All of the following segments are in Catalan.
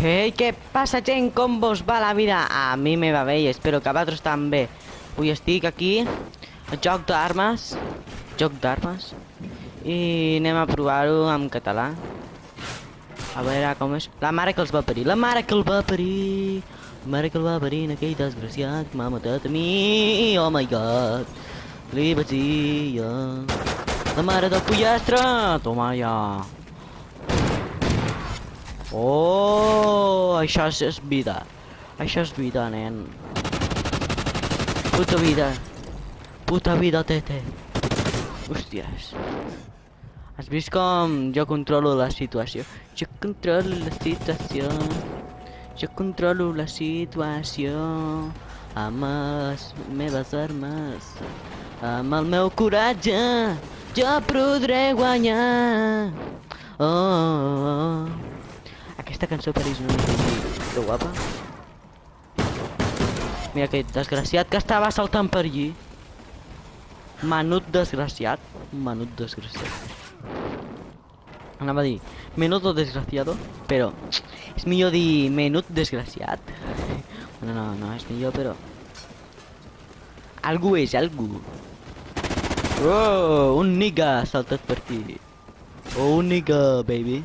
Ei, què passa, gent? Com vos va la vida? A mi me va bé i espero que a vosaltres també. Avui estic aquí, a joc d'armes, i anem a provar-ho en català. A veure com és. La mare que els va parir, la mare que el va parir. La mare que el va parir, aquell desgraciat que m'ha matat a mi. Oh my god. Li vaig dir jo. La mare del pollastre. Toma ja. Oh, això és vida. Això és vida, nen. Puta vida. Puta vida, tete. Hòsties. Has vist com jo controlo la situació? Jo controlo la situació. Jo controlo la situació. Amb les meves armes. Amb el meu coratge. Jo podré guanyar. Oh, oh, oh. Aquesta cançó pareix una mica que guapa. Mira aquest desgraciat que estava saltant per allí. Menut desgraciat. Menut desgraciat. Anava a dir menudo desgraciado, però és millor dir menut desgraciat. Bueno, no és millor, però algú és algú. Oh, un nigga ha saltat per aquí. Oh, un nigga, baby.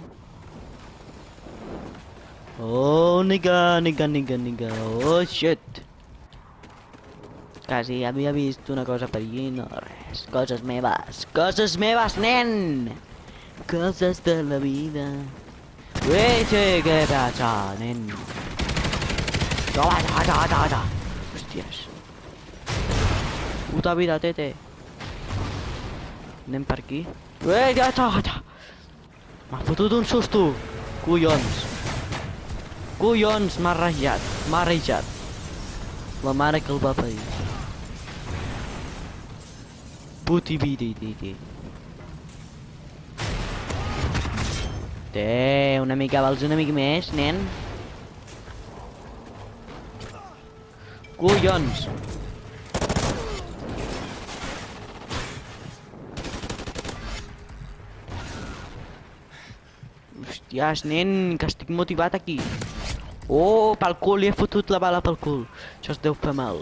Oh, nigga. Oh, shit. Quasi havia vist una cosa per allí, no res. Coses meves, nen! Coses de la vida. Ué, què passa, nen? Da. Hòsties. Puta vida, tete. Anem per aquí. Ué, m'ha fotut un susto. Collons, m'ha rejat. La mare que el va parir. Puti vida. Té, una mica, vols una mica més, nen? Collons! Hòsties, nen, que estic motivat aquí. Oh, pel cul, li he fotut la bala pel cul. Això es deu fer mal.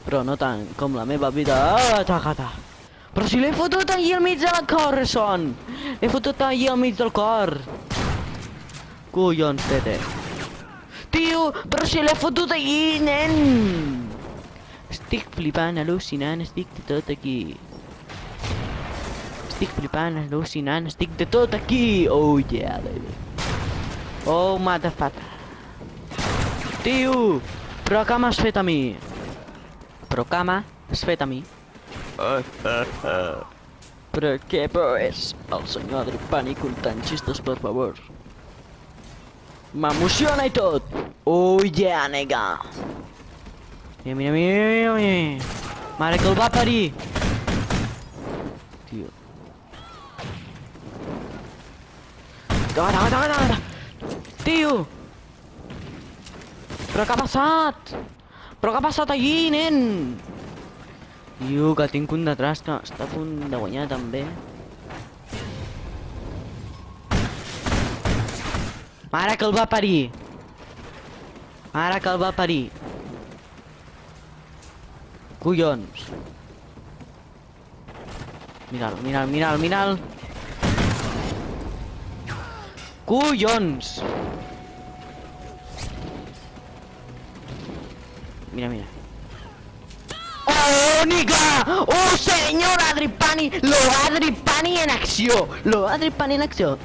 Però no tant com la meva vida. Ah, però si l'he fotut allí al mig del cor, son! L'he fotut allí al mig del cor. Collons, tete. Tio, però si l'he fotut allí, nen! Estic flipant, al·lucinant, estic de tot aquí. Estic flipant, al·lucinant, estic de tot aquí. Oh yeah, baby. Oh, motherfucker. Tio, però què m'has fet a mi? Però què és el senyor Adripani contant xistes, per favor? M'emociona i tot! Oh yeah, nega! Mira. Mare que el va parir! Tio. Gara! Tio! Però què ha passat? Però què ha passat allí, nen? Tio, que tinc un detrás que està a punt de guanyar també. Mare que el va parir! Collons! Mira'l! Collons! Mira. ¡Oh, nigga! ¡Oh, señor Adripani! ¡Lo Adripani en acció! ¡Lo Adripani en acció!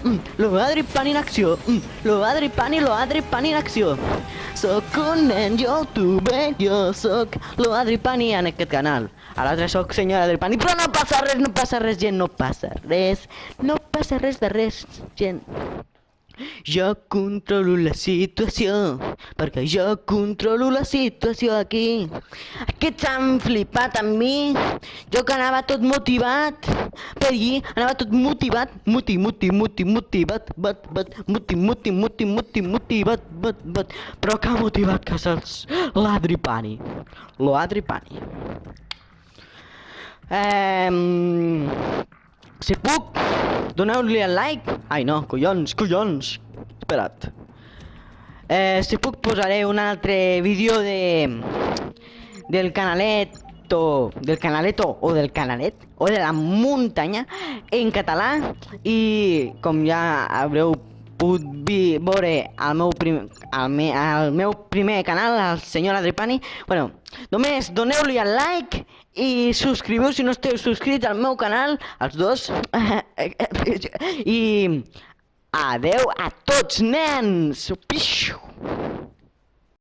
Soc un nen youtuber, jo soc lo Adripani en aquest canal. A l'altre soc senyor Adripani, però no passa res, gent, no passa res de res, gent. Jo controlo la situació, perquè jo controlo la situació aquí. Aquests han flipat amb mi, jo que anava tot motivat, per allí, anava tot motivat, però que motivat que és l'Adripani, lo Adripani. Si puc, doneu-li el like. Ai no, collons. Espera't. Si puc posaré un altre vídeo del canalet o del canalet o de la muntanya en català i com ja haureu pogut veure al meu primer canal, el senyor Adripani, bueno, només doneu-li al like i subscriviu si no esteu subscrits al meu canal, els dos, i adeu a tots, nens! Pixu!